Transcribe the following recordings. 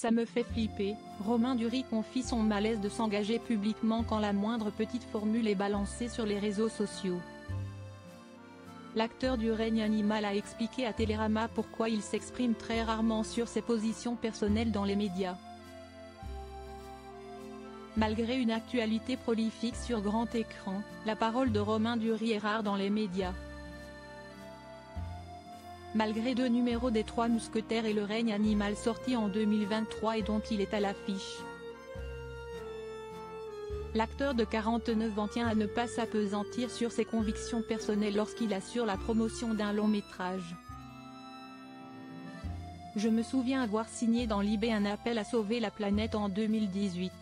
Ça me fait flipper. Romain Duris confie son malaise de s'engager publiquement quand la moindre petite formule est balancée sur les réseaux sociaux. L'acteur du règne animal a expliqué à Télérama pourquoi il s'exprime très rarement sur ses positions personnelles dans les médias. Malgré une actualité prolifique sur grand écran, la parole de Romain Duris est rare dans les médias. Malgré 2 numéros des Trois Mousquetaires et Le règne animal sortis en 2023 et dont il est à l'affiche, l'acteur de 49 ans tient à ne pas s'appesantir sur ses convictions personnelles lorsqu'il assure la promotion d'un long métrage. Je me souviens avoir signé dans Libé un appel à sauver la planète en 2018.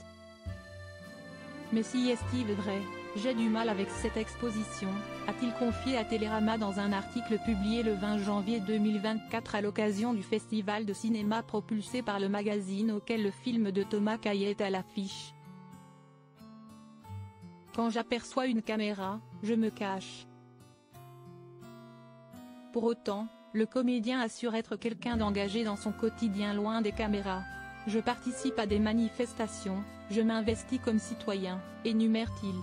Mais si est-il vrai, j'ai du mal avec cette exposition, a-t-il confié à Télérama dans un article publié le 20 janvier 2024 à l'occasion du festival de cinéma propulsé par le magazine auquel le film de Thomas Caillet est à l'affiche. Quand j'aperçois une caméra, je me cache. Pour autant, le comédien assure être quelqu'un d'engagé dans son quotidien loin des caméras. Je participe à des manifestations, je m'investis comme citoyen, énumère-t-il.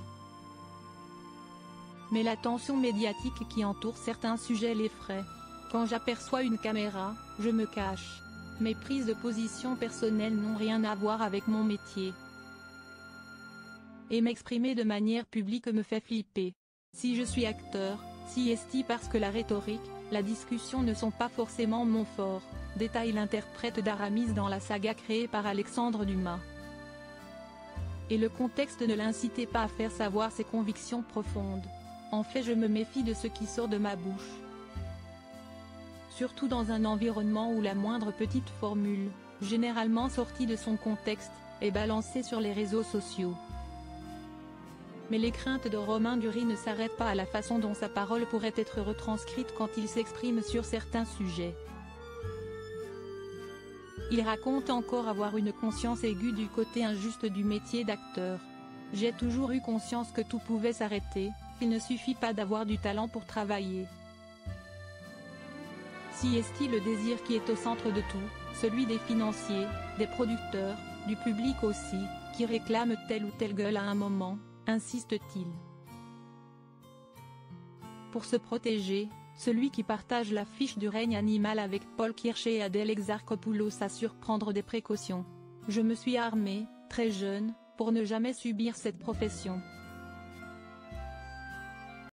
Mais la tension médiatique qui entoure certains sujets l'effraie. Quand j'aperçois une caméra, je me cache. Mes prises de position personnelles n'ont rien à voir avec mon métier. Et m'exprimer de manière publique me fait flipper. Si je suis acteur, si est-il parce que la rhétorique, la discussion ne sont pas forcément mon fort, détaille l'interprète d'Aramis dans la saga créée par Alexandre Dumas. Et le contexte ne l'incitait pas à faire savoir ses convictions profondes. En fait, je me méfie de ce qui sort de ma bouche. Surtout dans un environnement où la moindre petite formule, généralement sortie de son contexte, est balancée sur les réseaux sociaux. Mais les craintes de Romain Duris ne s'arrêtent pas à la façon dont sa parole pourrait être retranscrite quand il s'exprime sur certains sujets. Il raconte encore avoir une conscience aiguë du côté injuste du métier d'acteur. J'ai toujours eu conscience que tout pouvait s'arrêter, qu'il ne suffit pas d'avoir du talent pour travailler. Si est-il le désir qui est au centre de tout, celui des financiers, des producteurs, du public aussi, qui réclament telle ou telle gueule à un moment, insiste-t-il. Pour se protéger, celui qui partage l'affiche du règne animal avec Paul Kircher et Adèle Exarchopoulos assure prendre des précautions. Je me suis armé, très jeune, pour ne jamais subir cette profession.